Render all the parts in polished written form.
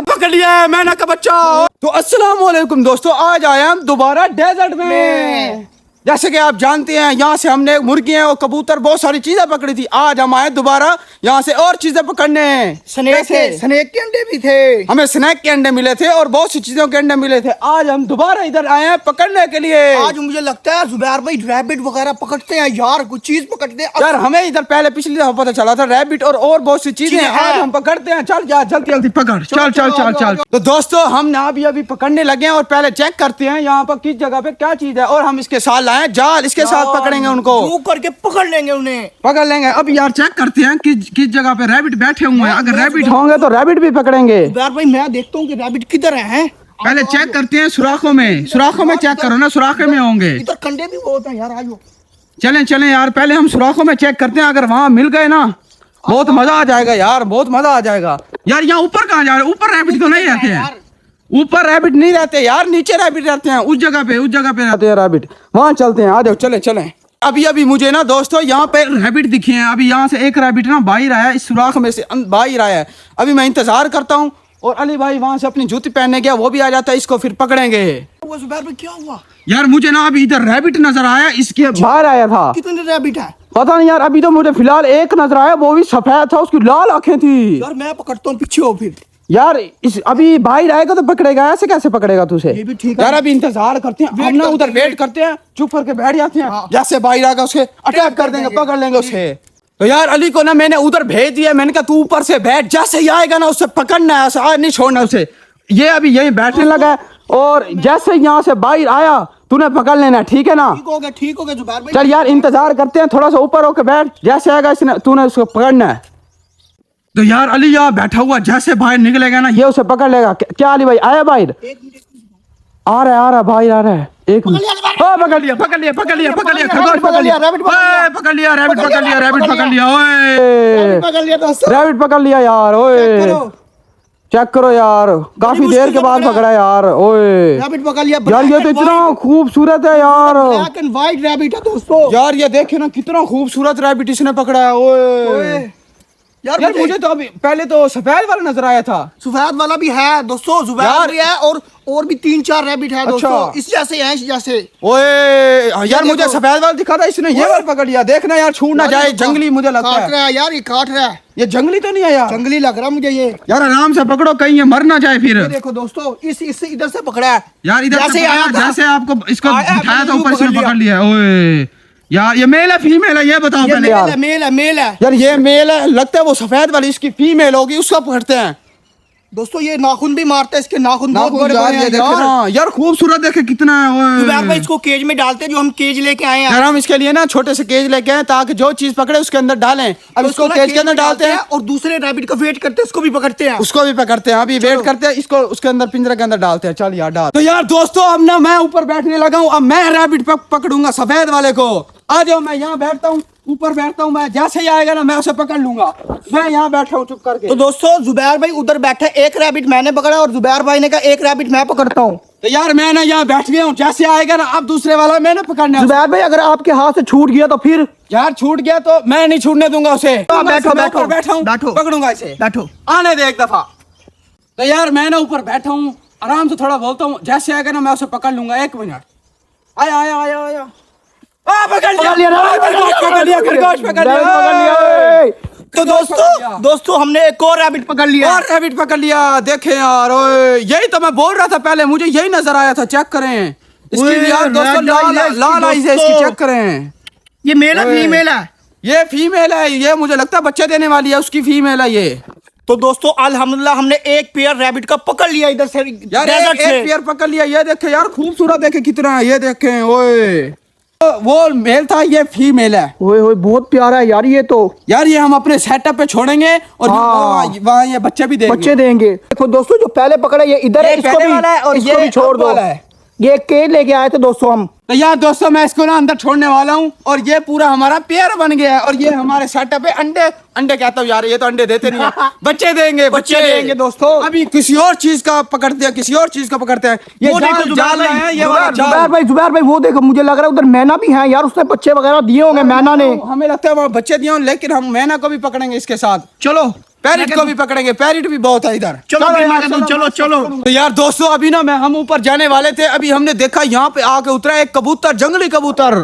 पकड़ लिया मैना का बच्चा। तो अस्सलाम वालेकुम दोस्तों, आज आए हम दोबारा डेजर्ट में। जैसे कि आप जानते हैं यहाँ से हमने मुर्गियां और कबूतर बहुत सारी चीजें पकड़ी थी। आज हम आए दोबारा यहाँ से और चीजें पकड़ने। स्नेक के अंडे भी थे, हमें स्नैक के अंडे मिले थे और बहुत सी चीजों के अंडे मिले थे। आज हम दोबारा इधर आए हैं पकड़ने के लिए। आज मुझे लगता है जुबैर भाई रैबिट वगैरह पकड़ते हैं यार, कुछ चीज पकड़ते हैं यार। हमें इधर पहले पिछली दफा पता चला था रैबिट और बहुत सी चीजें। आज हम पकड़ते हैं। चल यार जल्दी जल्दी पकड़। चल चल चल चल। तो दोस्तों हम ना अभी पकड़ने लगे हैं और पहले चेक करते हैं यहाँ पर किस जगह पे क्या चीज है। और हम इसके साथ लाए जाल, इसके साथ पकड़ेंगे उनको, करके पकड़ लेंगे उन्हें, पकड़ लेंगे। अब यार चेक करते हैं किस जगह पे रैबिट बैठे हुए हैं। अगर रैबिट होंगे तो रैबिट भी पकड़ेंगे। जुबैर भाई मैं देखता हूँ कि रैबिट किधर है। पहले चेक करते हैं सुराखों में चेक करो ना, सुराखे में होंगे। इधर कंडे भी बहुत हैं यार। आयो चलें चलें यार, पहले हम सुराखों में चेक करते हैं। अगर वहां मिल गए ना बहुत मजा आ जाएगा यार, बहुत मजा आ जाएगा यार। यहाँ ऊपर कहाँ जा रहे हैं? ऊपर रैबिट तो नहीं रहते हैं, ऊपर रैबिट नहीं रहते यार, नीचे रैबिट रहते हैं। उस जगह पे रहते हैं रैबिट। वहां चलते हैं, आ जाओ चले चलें। अभी मुझे ना दोस्तों यहाँ पे रैबिट दिखे हैं। अभी यहाँ से एक रैबिट ना बाहर आया, इस सुराख में से बाहर आया है। अभी मैं इंतजार करता हूँ और अली भाई वहां से अपनी जूती पहनने गया, वो भी आ जाता है, इसको फिर पकड़ेंगे। वो जुबैर भाई क्या हुआ यार? मुझे ना अभी इधर रैबिट नजर आया, इसके बाहर आया था। कितने रैबिट है पता नहीं यार, अभी तो मुझे फिलहाल एक नजर आया, वो भी सफेद था, उसकी लाल आंखें थी। यार मैं पकड़ता हूँ, पीछे हो फिर। यार इस अभी बाहर आएगा तो पकड़ेगा, ऐसे कैसे पकड़ेगा तुझे? ये भी ठीक है यार। अभी इंतजार करते हैं हम ना, उधर वेट करते हैं, चुप करके बैठ जाते हैं। जैसे बाहर आएगा उसे अटैक कर देंगे, पकड़ लेंगे उसे। तो यार अली को ना मैंने उधर भेज दिया, मैंने कहा तू ऊपर से बैठ, जैसे ही आएगा ना उससे पकड़ना है, आज नहीं छोड़ना उसे। ये अभी यहीं बैठने लगा है और जैसे यहाँ से बाहर आया तूने पकड़ लेना, ठीक है ना? ठीक हो गया जुबैर भाई। चल यार इंतजार करते हैं, थोड़ा सा ऊपर होकर बैठ, जैसे आएगा इसने तूने उसको पकड़ना है। तो यार अली यहाँ बैठा हुआ, जैसे बाहर निकलेगा ना ये उसे पकड़ लेगा। क्या अली भाई आया बाहर? आ रहा है भाई, आ रहा है। एक मिनट, पकड़ लिया खरगोश पकड़ लिया, रैबिट पकड़ लिया यार। ओए चेक करो यार, काफी देर के बाद पकड़ा यार। ओए रैबिट पकड़ लिया यार, ये तो इतना खूबसूरत है यार। ब्लैक एंड व्हाइट रैबिट है दोस्तों। यार ये देखे ना कितना खूबसूरत रैबिट इसने पकड़ा है। ओए यार मुझे तो अभी पहले तो सफेद वाला नजर आया था। सफेद वाला भी है दोस्तों, जुबैर भी है और भी 3-4 रैबिट है दोस्तों। इस जैसे हैं, इस जैसे। ओए यार मुझे सफेद वाला दिखा था, इसने ये वाला पकड़ लिया। देखना यार, छूट ना जाए, जंगली मुझे लगता है। काट रहा है यार, ये काट रहा है। ये जंगली तो नहीं है यार? जंगली लग रहा मुझे ये। यार आराम से पकड़ो, कहीं ये मर ना जाए फिर। ये देखो दोस्तों, इस इधर से पकड़ा है यार, इधर जैसे आया, जैसे आपको इसको दिखाया था ऊपर से पकड़ लिया। ओए यार ये मेल है फीमेल है ये बताओ पहले यार। मेल है यार, ये मेल है, लगता है वो सफेद वाली इसकी फीमेल होगी, उसको पकड़ते हैं दोस्तों। ये नाखून भी मारते हैं, इसके नाखून बहुत बड़े-बड़े हैं यार। यार खूबसूरत देखे कितना है। जुबैर भाई इसको केज में डालते हैं, जो हम केज लेके आए हैं यार। हम इसके लिए ना छोटे से केज लेके आए ताकि जो चीज पकड़े उसके अंदर डालें। अब इसको केज के अंदर डालते हैं और दूसरे रैबिट का वेट करते हैं, उसको भी पकड़ते हैं। अभी वेट करते हैं, इसको उसके अंदर पिंजरे के अंदर डालते हैं। चल यार डाल। तो यार दोस्तों अब ना मैं ऊपर बैठने लगा हूँ। अब मैं रैबिट पकड़ूंगा सफेद वाले को। आ जाओ, मैं यहाँ बैठता हूँ, ऊपर बैठता हूँ। मैं जैसे ही आएगा ना मैं उसे पकड़ लूंगा। मैं यहाँ बैठा हूँ चुप करके। तो दोस्तों जुबैर भाई उधर बैठा, एक रैबिट मैंने पकड़ा और जुबैर भाई ने कहा एक रैबिट मैं पकड़ता हूँ। तो यार मैं ना यहाँ बैठ गया हूँ, जैसे आएगा ना अब दूसरे वाला मैंने पकड़ना है। जुबैर भाई अगर आपके हाथ से छूट गया तो फिर? यार छूट गया तो मैं नहीं छूटने दूंगा उसे। बैठो पकड़ूंगा इसे। बैठो, आने दे एक दफा। तो यार मैं ना ऊपर बैठा हूँ, आराम से थोड़ा बोलता हूँ, जैसे आएगा ना मैं उसे पकड़ लूंगा। 1 मिनट। आया आया आया आया, पकड़ लिया खरगोश पकड़ लिया। तो दोस्तों हमने एक और रैबिट पकड़ लिया। देखे यार, यही तो मैं बोल रहा था पहले, मुझे यही नजर आया था। चेक करें इसकी यार दोस्तों, लाल आईज है इसकी, चेक करें। ये मेल है फीमेल है? ये फीमेल है, ये मुझे लगता है बच्चे देने वाली है, उसकी फीमेल है ये। तो दोस्तों अल्हम्दुलिल्लाह हमने एक पेयर रैबिट का पकड़ लिया इधर से यार। एक पेयर पकड़ लिया। ये देखे यार, खूबसूरत देखे कितना है, ये देखे। ओए वो मेल था, ये फीमेल है। ओए बहुत प्यारा है यार ये तो। यार ये हम अपने सेटअप पे छोड़ेंगे और वहाँ ये बच्चे भी देंगे। देखो दोस्तों, जो पहले पकड़ा ये इधर है, इसको भी वाला है और इसको भी छोड़ दो। ये केज लेके आए थे दोस्तों हम। तो यार दोस्तों मैं इसको ना अंदर छोड़ने वाला हूँ और ये पूरा हमारा पेयर बन गया है। और ये हमारे सेटअप पे अंडे कहता हूँ यार, ये तो अंडे देते नहीं है। बच्चे देंगे दोस्तों। अभी किसी और चीज का पकड़ते हैं, ये जाल है ये वाला। जुबैर भाई वो देखो, मुझे लग रहा है उधर मैना भी है यार, उसने बच्चे वगैरह दिए होंगे मैना ने। हमें लगता है वहाँ बच्चे दिए होंगे, लेकिन हम मैना को भी पकड़ेंगे इसके साथ। चलो पैरेट को भी पकड़ेंगे, पैरेट भी बहुत है इधर। चलो चलो चलो। तो यार दोस्तों अभी ना हम ऊपर जाने वाले थे, अभी हमने देखा यहाँ पे आके उतरा एक कबूतर, जंगली कबूतर।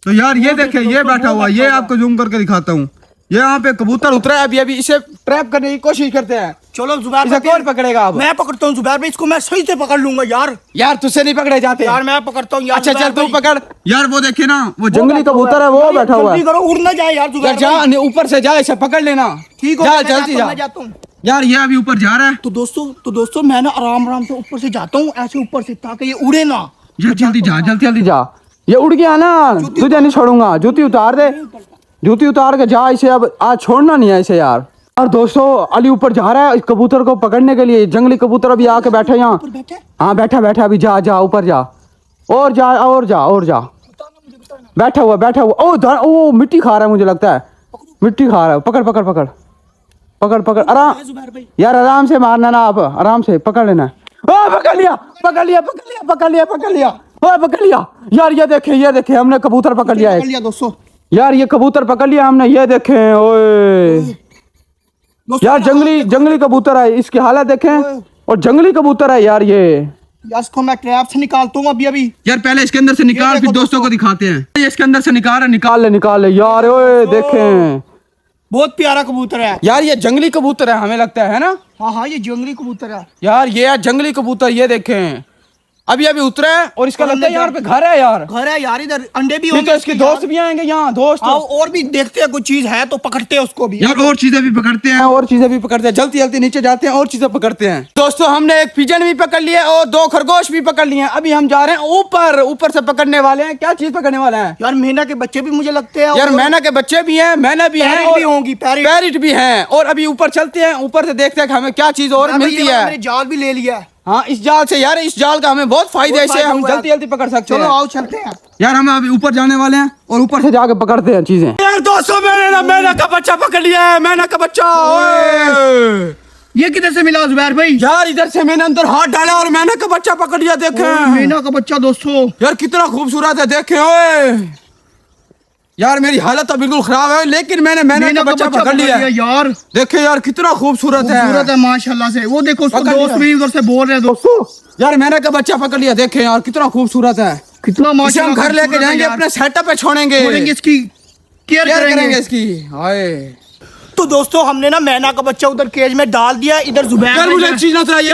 तो यार ये देखे, ये बैठा हुआ, ये आपको जूम करके दिखाता हूँ, ये यहाँ पे कबूतर उतरा है। अभी इसे ट्रैप करने की कोशिश करते हैं। चलो जुबैर इसे कौन पकड़ेगा? अब मैं पकड़ता हूँ जुबैर भाई, इसको मैं सही से पकड़ लूंगा यार। यार तुझसे नहीं पकड़े जाते यार मैं पकड़ता हूँ यार। अच्छा चल तू पकड़। यार वो देखे ना, वो जंगली बैठा कबूतर है, वो बैठा हुआ है। जल्दी करो, उड़ ना जाए यार जुबैर जा ऊपर से जा, इसे पकड़ लेना। ठीक हो, जा मैं जल्दी जा। मैं जाता हूँ। यार ये अभी ऊपर जा रहा है। तो दोस्तों मैं ना आराम आराम से ऊपर से जाता हूँ, ऐसे ऊपर से, ताकि ये उड़े ना। जल्दी जा, जल्दी जल्दी जा। ये उड़ गया ना, तुझे नहीं छोड़ूंगा। जूती उतार दे, जूती उतार के जा इसे, अब आज छोड़ना नहीं है इसे यार। और दोस्तों अली ऊपर जा रहा है इस कबूतर को पकड़ने के लिए। जंगली कबूतर अभी आके बैठा यहाँ। हाँ बैठा बैठा, अभी जा जा ऊपर जा, और जा और जा और जा। बैठा हुआ। ओ मिट्टी खा रहा है, मुझे लगता है मिट्टी खा रहा है। पकड़ पकड़ पकड़ पकड़ पकड़, आराम यार, आराम से मारना ना, आप आराम से पकड़ लेना। ओ पकड़ लिया पकड़ लिया पकड़ लिया पकड़ लिया पकड़ लिया, ओ पकड़ लिया यार। ये देखे हमने कबूतर पकड़ लिया है दोस्तों। यार, ये कबूतर पकड़ लिया हमने, ये देखें। ओए यार जंगली कबूतर है, इसकी हालत देखें, और जंगली कबूतर है यार ये। यार इसको मैं ट्रैप से निकालता हूँ अभी। यार पहले इसके अंदर से निकाल, फिर दोस्तों को दिखाते हैं। ये इसके अंदर से निकाल ले यार। ओए देखें, बहुत प्यारा कबूतर है यार, ये जंगली कबूतर है हमें लगता है ना। हाँ ये जंगली कबूतर है यार, ये जंगली कबूतर, ये देखें अभी उतरा है, और इसका लगता है यहाँ पे घर है यार। घर है यार, इधर अंडे भी फिर होंगे। तो इसके दोस्त भी आएंगे यहाँ, दोस्त। और भी देखते हैं, कुछ चीज है तो पकड़ते हैं उसको भी यार, और चीजें भी पकड़ते हैं, जल्दी जल्दी नीचे जाते हैं और चीजें पकड़ते हैं। दोस्तों हमने एक पिजन भी पकड़ लिया और 2 खरगोश भी पकड़ लिए। अभी हम जा रहे हैं ऊपर से पकड़ने वाले हैं। क्या चीज पकड़ने वाले हैं? यार मैना के बच्चे भी मुझे लगते हैं। यार मैना के बच्चे भी हैं, मैना भी है, भी होंगी, पैरेट भी हैं। और अभी ऊपर चलते हैं, ऊपर से देखते हैं कि हमें क्या चीज और मिलती है। मैंने जाल भी ले लिया है। हाँ इस जाल से यार, इस जाल का हमें बहुत फायदा है, इसे हम जल्दी जल्दी पकड़ सकते हैं। चलो आओ चलते हैं यार, हम अभी ऊपर जाने वाले हैं और ऊपर से जाके पकड़ते हैं चीजें। यार दोस्तों मैंने ना मैना का बच्चा पकड़ लिया है, मैना का बच्चा। ये किधर से मिला जुबैर भाई? यार इधर से मैंने अंदर हाथ डाला और मैना का बच्चा पकड़ लिया। देखे मैना का बच्चा दोस्तों, यार कितना खूबसूरत है, देखे। ओए यार मेरी हालत तो बिल्कुल खराब है, लेकिन मैंने मैना का बच्चा पकड़ लिया यार। देखे यार कितना खूबसूरत है माशाल्लाह से। वो देखो उसको दोस्त भी उधर से बोल रहे हैं दोस्तों। यार मैना का बच्चा पकड़ लिया, देखे यार कितना खूबसूरत है, कितना माशाल्लाह। हम घर लेके जाएंगे, अपने सेटअप पे छोड़ेंगे, इसकी केयर करेंगे इसकी। हाय तो दोस्तों हमने ना मैना का बच्चा उधर केज में डाल दिया। इधर जुबैर यार मुझे एक चीज नजर आई,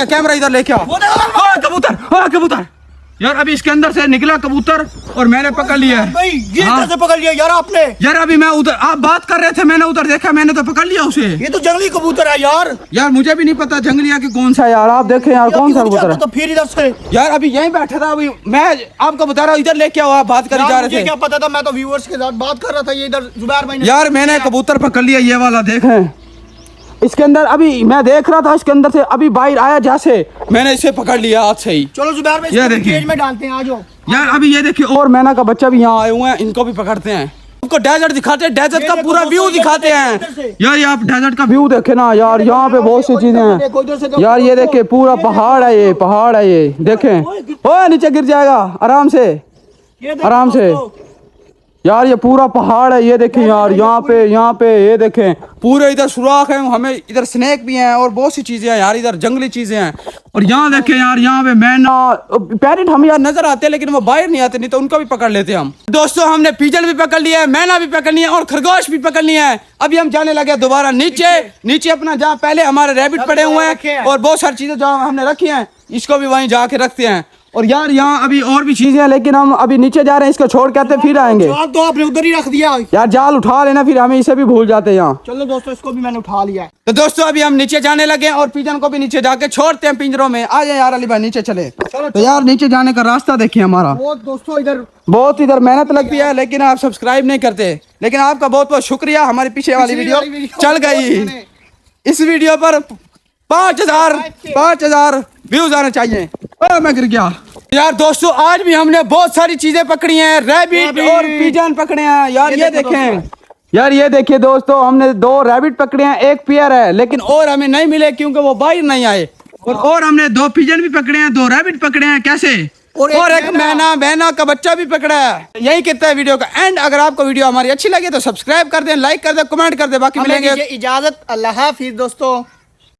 कैमरा इधर लेके आओ। कबूतर यार, अभी इसके अंदर से निकला कबूतर और मैंने पकड़ लिया है। भाई ये कैसे पकड़ लिया यार आपने? यार अभी मैं उधर, आप बात कर रहे थे, मैंने उधर देखा, मैंने तो पकड़ लिया उसे। ये तो जंगली कबूतर है यार। यार मुझे भी नहीं पता जंगली है कि कौन सा। यार आप देखें यार, कौन सा कबूतर है। तो फिर इधर से यार अभी यहीं बैठा था, अभी मैं आपको बता रहा हूँ, इधर लेके आओ, आप बात कर जा रहे थे। क्या पता था, मैं तो व्यूअर्स के साथ बात कर रहा था। ये इधर जुबैर भाई यार मैंने कबूतर पकड़ लिया, ये वाला देखें। इसके अंदर अभी मैं देख रहा था, इसके अंदर से अभी बाहर आया जैसे, मैंने इसे पकड़ लिया हाथ से ही। चलो जुबैर भाई इसको केज में डालते हैं, आ जाओ। यार अभी ये देखिए, और मैना का बच्चा भी यहाँ आए हुए हैं, इनको भी पकड़ते हैं। आपको डेजर्ट दिखाते हैं, डेजर्ट का पूरा व्यू दिखाते हैं। यार आप डेजर्ट का व्यू देखे ना यार, यहाँ पे बहुत सी चीजें हैं यार। ये देखे पूरा पहाड़ है, ये पहाड़ है, ये देखें। ओए नीचे गिर जाएगा, आराम से आराम से। यार ये पूरा पहाड़ है, ये देखें यार, यहाँ पे ये देखें, पूरे इधर सुराख है, हमें इधर स्नेक भी हैं और बहुत सी चीजें हैं यार, इधर जंगली चीजें हैं। और यहाँ देखें यार, यहाँ पे मैना, पैरेट हम यार नजर आते हैं, लेकिन वो बाहर नहीं आते, नहीं तो उनको भी पकड़ लेते हम। दोस्तों हमने पिजन भी पकड़ लिया है, मैना भी पकड़ लिया और खरगोश भी पकड़ लिया है। अभी हम जाने लगे दोबारा नीचे अपना, जहाँ पहले हमारे रैबिट पड़े हुए हैं और बहुत सारी चीजें जहाँ हमने रखी हैं, इसको भी वहीं जाके रखते हैं। और यार यहाँ अभी और भी चीजें हैं, लेकिन हम अभी नीचे जा रहे हैं, इसको छोड़ के आते फिर आएंगे। तो आपने उधर ही रख दिया यार, जाल उठा लेना, फिर हमें इसे भी भूल जाते हैं यहाँ। चलो दोस्तों, इसको भी मैंने उठा लिया है। तो दोस्तों अभी हम नीचे जाने लगे हैं और पिजन को भी नीचे जाके छोड़ते हैं पिंजरों में। आ जाए यार अली भाई, नीचे चले। तो यार नीचे जाने का रास्ता देखिए हमारा। दोस्तों इधर बहुत मेहनत लगती है, लेकिन आप सब्सक्राइब नहीं करते। लेकिन आपका बहुत बहुत शुक्रिया, हमारी पीछे वाली वीडियो चल गई। इस वीडियो पर 5000 व्यूज आने चाहिए। मैं गिर गया। यार दोस्तों आज भी हमने बहुत सारी चीजें पकड़ी हैं, रैबिट और पिजन पकड़े हैं। यार ये देखें, यार ये देखिए दोस्तों, हमने 2 रैबिट पकड़े हैं, 1 पेयर है, लेकिन और हमें नहीं मिले क्योंकि वो बाहर नहीं आए। और हमने 2 पिजन भी पकड़े हैं, 2 रैबिट पकड़े हैं। कैसे और एक मैना का बच्चा भी पकड़ा है। यही कहता है वीडियो का एंड। अगर आपको वीडियो हमारी अच्छी लगी तो सब्सक्राइब कर दें, लाइक कर दें, कमेंट कर दें। बाकी मिलेंगे इजाजत, अल्लाह हाफिज दोस्तों।